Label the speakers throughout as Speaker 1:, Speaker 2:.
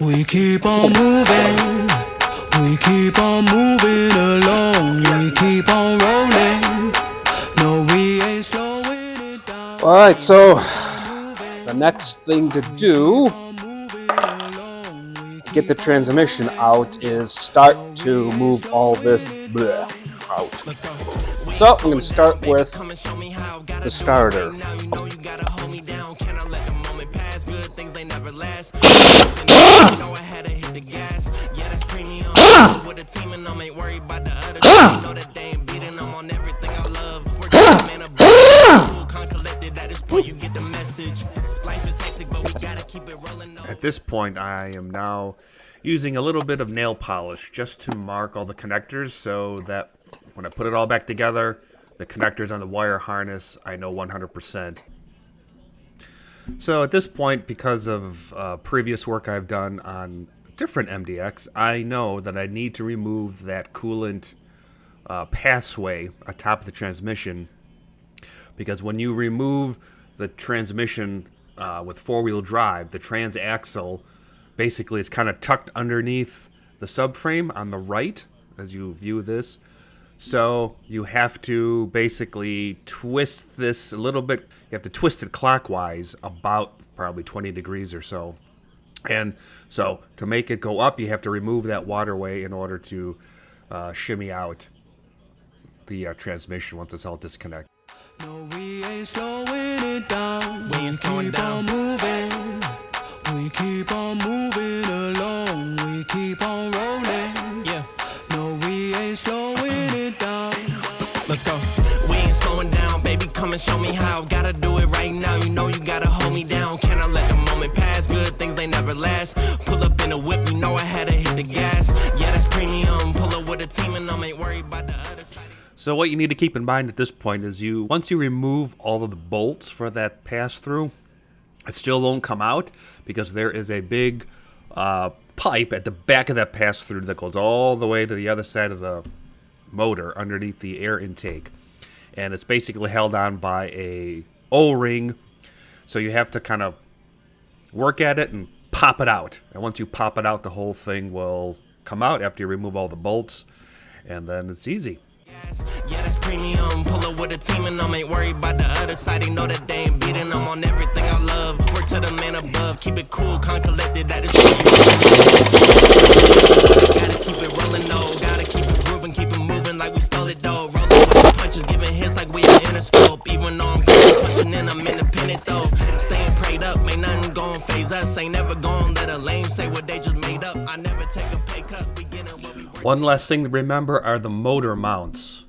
Speaker 1: We keep on moving, we keep on moving along, we keep on rolling. No, we ain't slowing it down.
Speaker 2: All right, so the next thing to do to get the transmission out is start to move all this out. So I'm going to start with the starter.
Speaker 3: At this point, I am now using a little bit of nail polish just to mark all the connectors so that when I put it all back together, the connectors on the wire harness, I know 100%. So at this point, because of previous work I've done on different MDX, I know that I need to remove that coolant passway atop of the transmission, because when you remove the transmission with four-wheel drive, the transaxle basically is kind of tucked underneath the subframe on the right as you view this. So you have to basically twist this a little bit. You have to twist it clockwise about probably 20 degrees or so. And so to make it go up, you have to remove that waterway in order to shimmy out the transmission once it's all disconnected.
Speaker 1: No, we ain't slowing it down. We ain't slowing down. Moving. We keep on moving along. We keep on rolling. Yeah. No, we ain't slowing it down. Let's go. We ain't slowing down, baby. Come and show me how. Gotta do it right now. You know you gotta hold me down. Can I let the moment pass? Good things they never last. Pull up in a whip, you know I had to hit the gas. Yeah, that's premium. Pull up with a team and I ain't worried about the other side.
Speaker 3: So what you need to keep in mind at this point is once you remove all of the bolts for that pass-through, it still won't come out because there is a big pipe at the back of that pass-through that goes all the way to the other side of the motor underneath the air intake. And it's basically held on by a O-ring, so you have to kind of work at it and pop it out. And once you pop it out, the whole thing will come out after you remove all the bolts, and then it's easy.
Speaker 1: Yeah, that's premium. Pull up with a team and I ain't worried about the other side. They know that they ain't beating them on everything I love. Work to the man above. Keep it cool, calm, collected. That is gotta keep it rolling, though. Gotta keep it grooving, keep it moving like we stole it, though. Rolling with the punches, giving hits like we are in a scope. Even though I'm punching in, I'm independent, though. Staying prayed up, ain't nothing gon' phase us. Ain't never gon' let a lame say what they just made up. I never take a pay cut. We getting what we work.
Speaker 3: One last thing to remember are the motor mounts.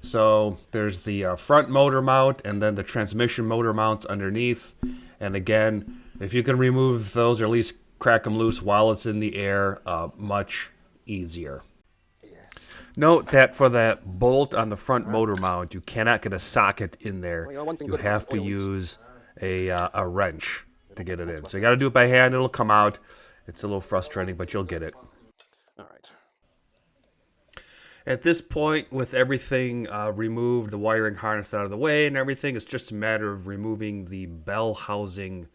Speaker 3: So there's the front motor mount and then the transmission motor mounts underneath. And again, if you can remove those or at least crack them loose while it's in the air, much easier. Yes. Note that for that bolt on the front motor mount, you cannot get a socket in there. You have to use a wrench to get it in. So you got to do it by hand. It'll come out. It's a little frustrating, but you'll get it.
Speaker 2: All right.
Speaker 3: At this point, with everything removed, the wiring harness out of the way and everything, it's just a matter of removing the bell housing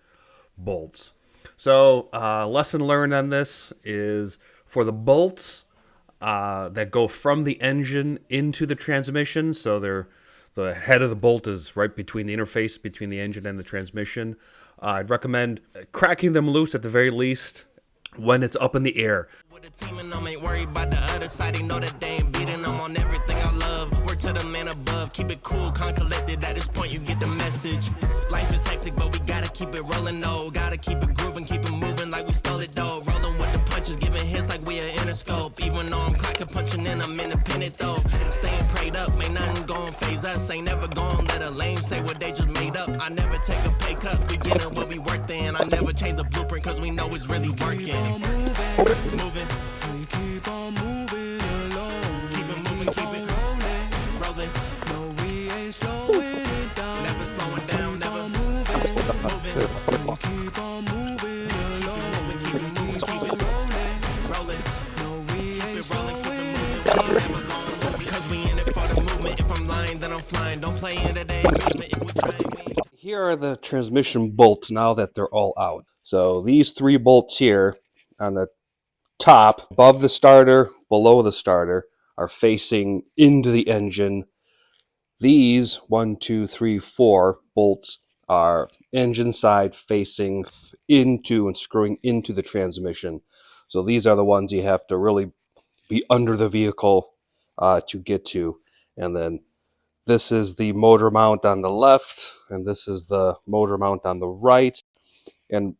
Speaker 3: bolts. So, lesson learned on this is for the bolts that go from the engine into the transmission, so the head of the bolt is right between the interface between the engine and the transmission. I'd recommend cracking them loose at the very least when it's up in the air.
Speaker 1: With a team and I ain't worried about the other side. They know that they ain't beating them on everything I love. Work to the man above. Keep it cool, calm, collected. At this point, you get the message. Life is hectic, but we gotta keep it rolling, though. Gotta keep it grooving, keep it moving like we stole it, though. Rolling with the punches, giving hits like we are in a scope. Even though I'm clocking, punching in, I'm independent, though. Staying prayed up, ain't nothing gon' phase us. Ain't never gon' let a lame say what they just made up. I never take a pay cut. We getting what we worked in. I never change the blueprint, cause we know it's really working. Moving. We keep on moving along. Keep it moving, keep it rolling. No, we ain't slowing it down. Never slowing down, never moving. We keep on moving along. Keep it moving, keep it rolling. No, we ain't slowing it down. Never long. Because we in it for the movement. If I'm lying, then I'm flying. Don't play into the amusement. If we try, we
Speaker 2: Here are the transmission bolts now that they're all out. So these 3 bolts here on the top, above the starter, below the starter, are facing into the engine. These 1, 2, 3, 4 bolts are engine side facing into and screwing into the transmission. So these are the ones you have to really be under the vehicle to get to. And then this is the motor mount on the left, and this is the motor mount on the right. And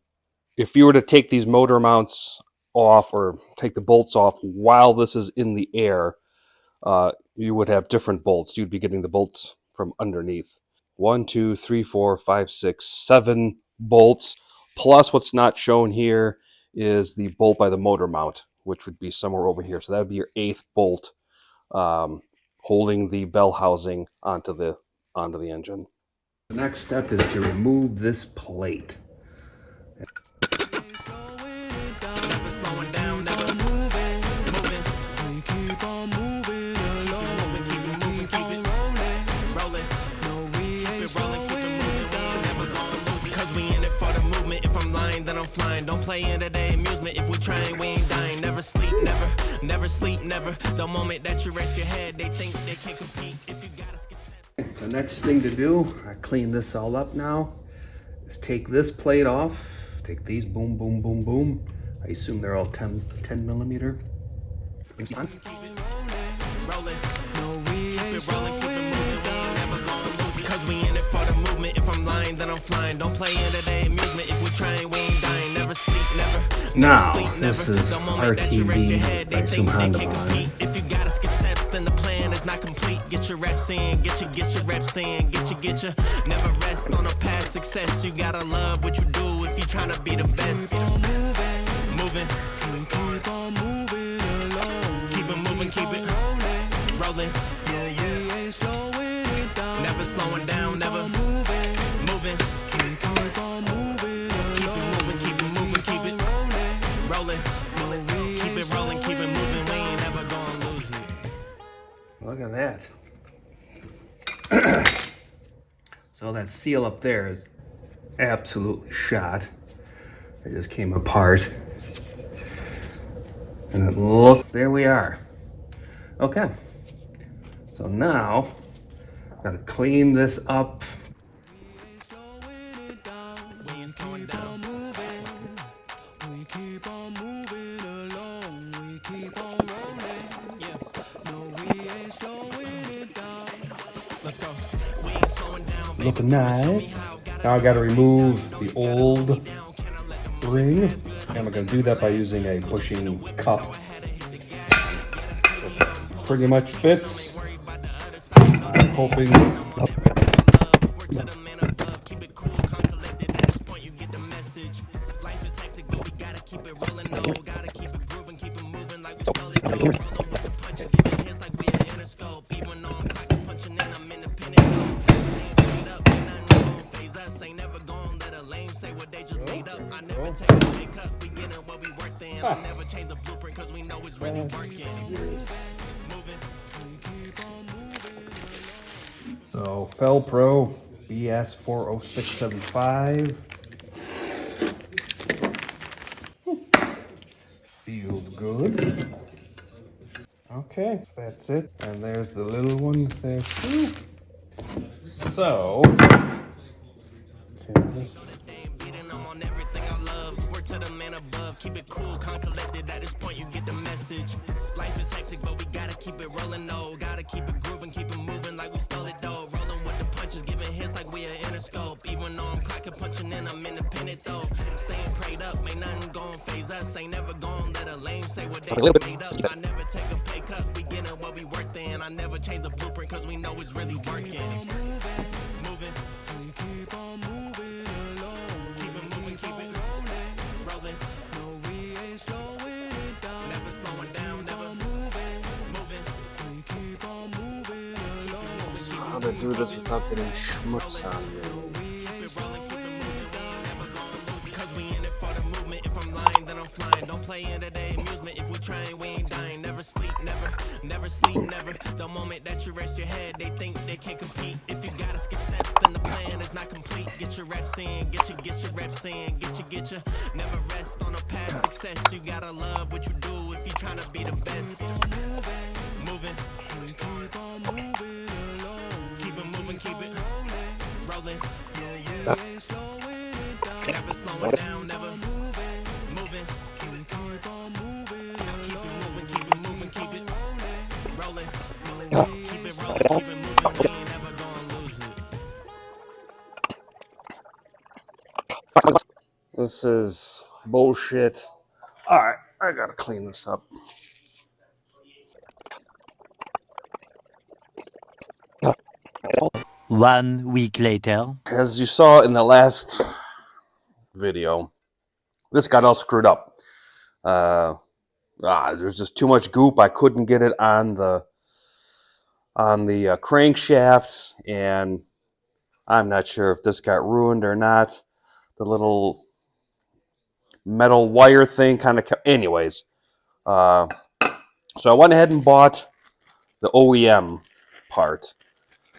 Speaker 2: if you were to take these motor mounts off or take the bolts off while this is in the air, you would have different bolts. You'd be getting the bolts from underneath. 1, 2, 3, 4, 5, 6, 7 bolts. Plus what's not shown here is the bolt by the motor mount, which would be somewhere over here. So that would be your 8th bolt holding the bell housing onto the engine. The next step is to remove this plate.
Speaker 1: Don't play into their amusement. If we train, we ain't dying. Never sleep, never sleep, never. The moment that you rest your head, they think they can compete. If you gotta skip that.
Speaker 2: The next thing to do, I clean this all up now, is take this plate off. Take these, boom, boom, boom, boom. I assume they're all 10 millimeter.
Speaker 1: Because we in it for the movement. If I'm lying, then I'm flying. Don't play into their amusement. If we train, we ain't dying. Never sleep, never.
Speaker 2: Now,
Speaker 1: sleep,
Speaker 2: this
Speaker 1: never.
Speaker 2: is
Speaker 1: The moment that you rest your head,
Speaker 2: RTV
Speaker 1: they
Speaker 2: by
Speaker 1: think
Speaker 2: some
Speaker 1: they
Speaker 2: Honda
Speaker 1: can
Speaker 2: Part.
Speaker 1: compete. If you gotta skip steps, then the plan is not complete. Get your reps in, get your reps in, get your. Never rest on a past success. You gotta love what you do if you tryna be the best. Moving. Keep on moving along. Keep it moving, keep it rolling. Never slowing down, never moving. Keep on moving along. Keep it moving, keep it rolling. Keep it rolling, keep it moving. We ain't never gonna lose it.
Speaker 2: Look at that. So that seal up there is absolutely shot. It just came apart. And look, there we are. Okay. So now, gotta clean this up. Looking nice. Now I gotta remove the old ring. And I'm gonna do that by using a bushing cup. Pretty much fits. I'm hoping. So Felpro BS 40675. Feels good. Okay, so that's it. And there's the little ones there too. So
Speaker 1: To the man above, keep it cool, calm, collected. At this point, you get the message. Life is hectic, but we gotta keep it rolling, no. Gotta keep it grooving, keep it moving like we stole it, though. Rolling with the punches, giving hits like we are Interscope. Even though I'm clocking, punching in, I'm independent, though. Staying prayed up, ain't nothing gon' phase us. Ain't never gon' let a lame say what they made up. I never take a pay cut, we getting what we worth in. I never change the blueprint, cause we know it's really working. Moving, keep on moving along. Keep it moving, keep it rolling. Never slowing down, never moving. We keep on moving along.
Speaker 2: how to do this without getting schmutz on you.
Speaker 1: Keep it rolling, keep it moving. We ain't never gonna lose it. Cause we in it for the movement. If I'm lying, then I'm flying. Don't play into their amusement. If we train, we ain't dying. Never sleep, never sleep, never. The moment that you rest your head, they think they can compete. If you gotta skip steps, then the plan is not complete. Get your reps in, get your reps in, get your. Never rest on a past success. You gotta love what you do if you tryna be the best. Moving, keep on moving along. Keep it moving, keep it rolling. Never slowing down, never moving. Keep on moving. Keep it moving, keep it rolling. Keep it rolling, keep it moving. We ain't never gonna lose it.
Speaker 2: This is bullshit. All right, I gotta clean this up.
Speaker 4: One week later.
Speaker 2: As you saw in the last video, this got all screwed up. There's just too much goop. I couldn't get it on the crankshaft, and I'm not sure if this got ruined or not. The little metal wire thing kind of kept. Anyways, so I went ahead and bought the OEM part.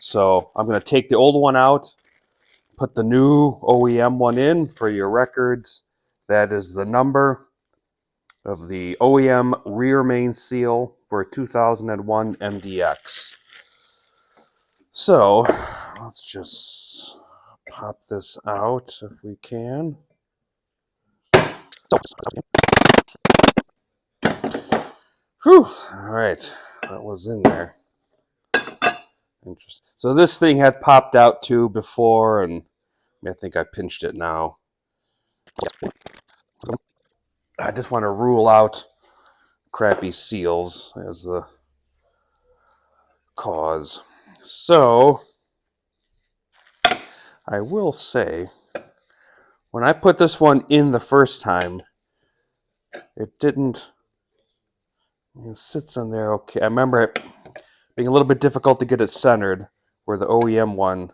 Speaker 2: So I'm going to take the old one out, put the new OEM one in for your records. That is the number of the OEM rear main seal for a 2001 MDX. So let's just pop this out if we can. Whew. All right, that was in there. Interesting. So this thing had popped out too before, and I think I pinched it now. I just want to rule out crappy seals as the cause. So I will say, when I put this one in the first time, it didn't. It sits in there okay. I remember it being a little bit difficult to get it centered, where the OEM one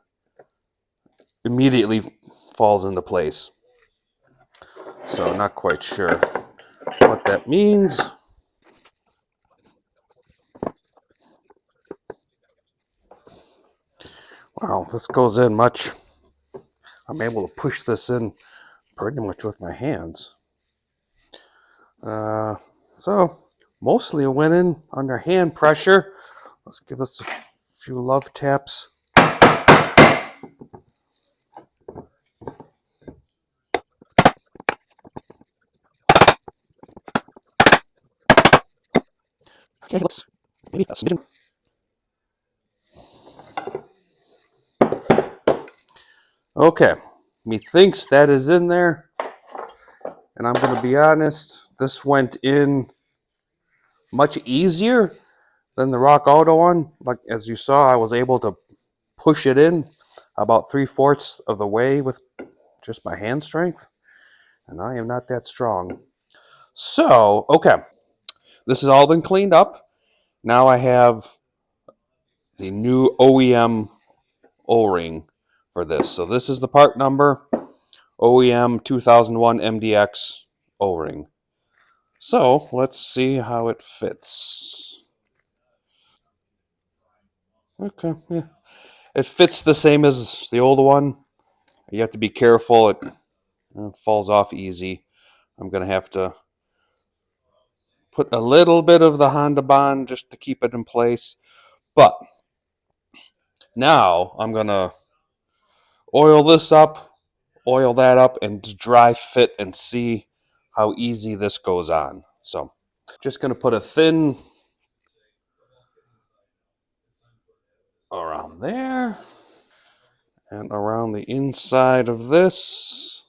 Speaker 2: immediately falls into place. So not quite sure what that means. Wow, this goes in much. I'm able to push this in pretty much with my hands. So mostly it went in under hand pressure. Let's give this a few love taps. Okay, looks maybe a smidgen. Okay, methinks that is in there, and I'm going to be honest, this went in much easier than the Rock Auto one. Like as you saw, I was able to push it in about 3/4 of the way with just my hand strength, and I am not that strong. So, okay, this has all been cleaned up. Now I have the new OEM O-ring for this. So this is the part number, OEM 2001 MDX O-ring. So let's see how it fits. Okay, yeah. It fits the same as the old one. You have to be careful. It falls off easy. I'm going to have to put a little bit of the Honda bond just to keep it in place. But now I'm going to oil this up, oil that up, and dry fit and see how easy this goes on. So just going to put a thin around there and around the inside of this.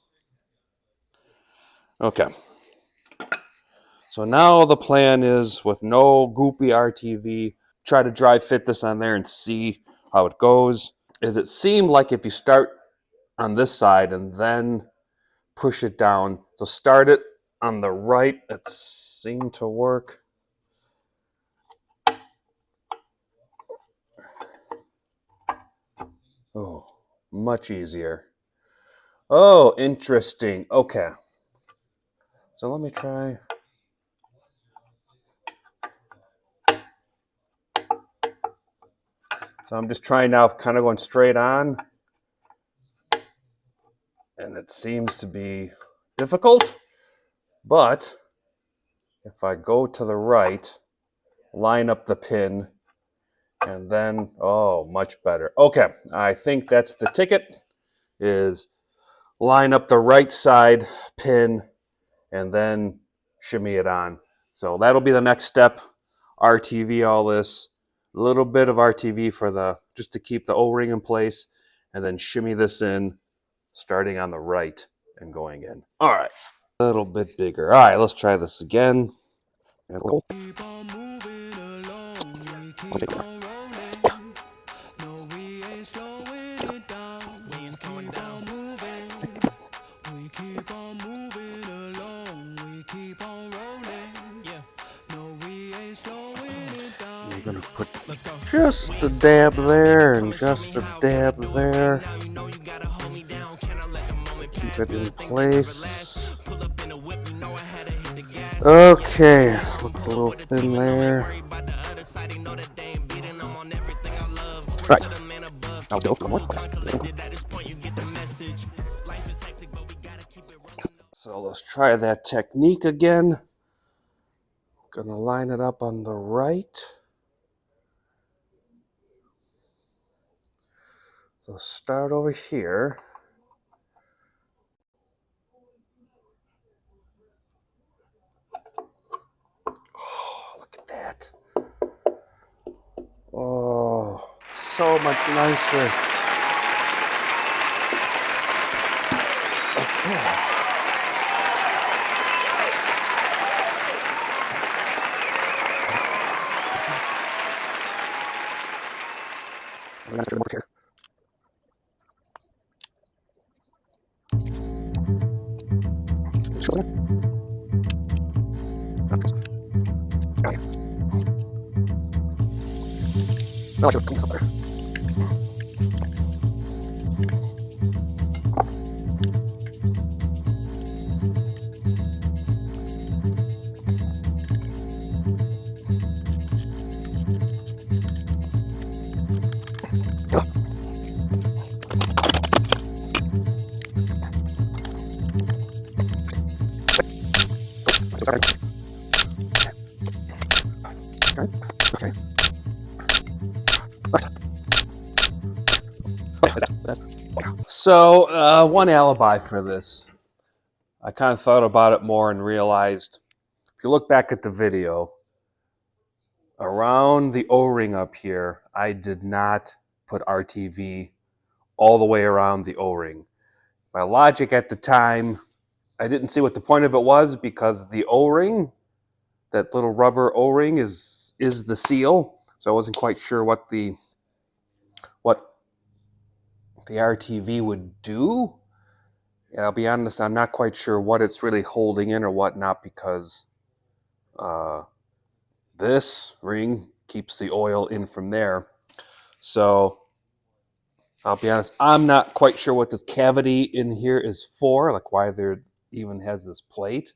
Speaker 2: Okay. So now the plan is, with no goopy RTV, try to dry fit this on there and see how it goes. Is it seemed like if you start on this side and then push it down, so start it on the right, it seemed to work. Oh, much easier. Oh, interesting. Okay. So let me try. So I'm just trying now, kind of going straight on. And it seems to be difficult. But if I go to the right, line up the pin, and then, oh, much better. Okay, I think that's the ticket, is line up the right side pin and then shimmy it on. So that'll be the next step. RTV all this, a little bit of RTV for the, just to keep the O-ring in place, and then shimmy this in, starting on the right and going in. All right, a little bit bigger. All right, let's try this again. And go.
Speaker 1: Keep on moving along, we keep on rolling. No, we ain't slowing it down. We ain't slowing down. Moving. We keep on moving along. We keep on rolling. Yeah. No, we ain't slowing it down.
Speaker 2: We're gonna put
Speaker 1: Let's go.
Speaker 2: just a dab there and just a dab there.
Speaker 1: You know you gotta hold me down. Can I let the moment
Speaker 2: Keep
Speaker 1: pass?
Speaker 2: it in
Speaker 1: Good things
Speaker 2: place.
Speaker 1: never last. Pull up in a whip, you know I had to hit the gas.
Speaker 2: Okay, looks a little thin there. Right. I'll go for more. So let's try that technique again. Gonna line it up on the right. So start over here. Oh, look at that. Oh, so much nicer. Okay. I'm gonna do more here. I like it somewhere. Okay. So, one alibi for this. I kind of thought about it more and realized, if you look back at the video, around the O-ring up here, I did not put RTV all the way around the O-ring. My logic at the time, I didn't see what the point of it was, because the O-ring, that little rubber O-ring, is the seal. So I wasn't quite sure what the RTV would do. And I'll be honest, I'm not quite sure what it's really holding in or whatnot, because this ring keeps the oil in from there. So I'll be honest, I'm not quite sure what this cavity in here is for, like why there even has this plate.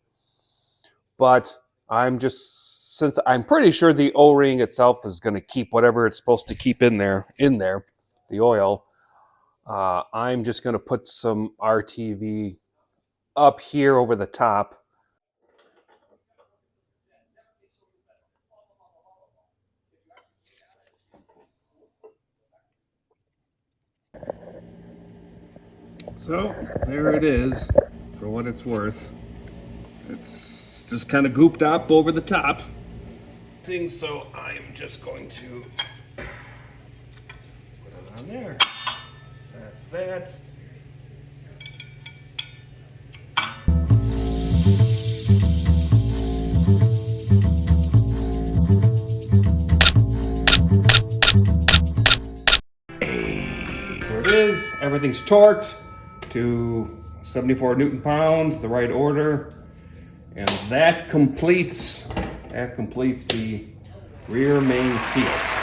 Speaker 2: But since I'm pretty sure the O-ring itself is going to keep whatever it's supposed to keep in there, the oil, I'm just going to put some RTV up here over the top. So there it is, for what it's worth. It's just kind of gooped up over the top. So I am just going to put it on there. That's that. There it is. Everything's torqued to 74 Newton pounds, the right order. And that completes the rear main seal.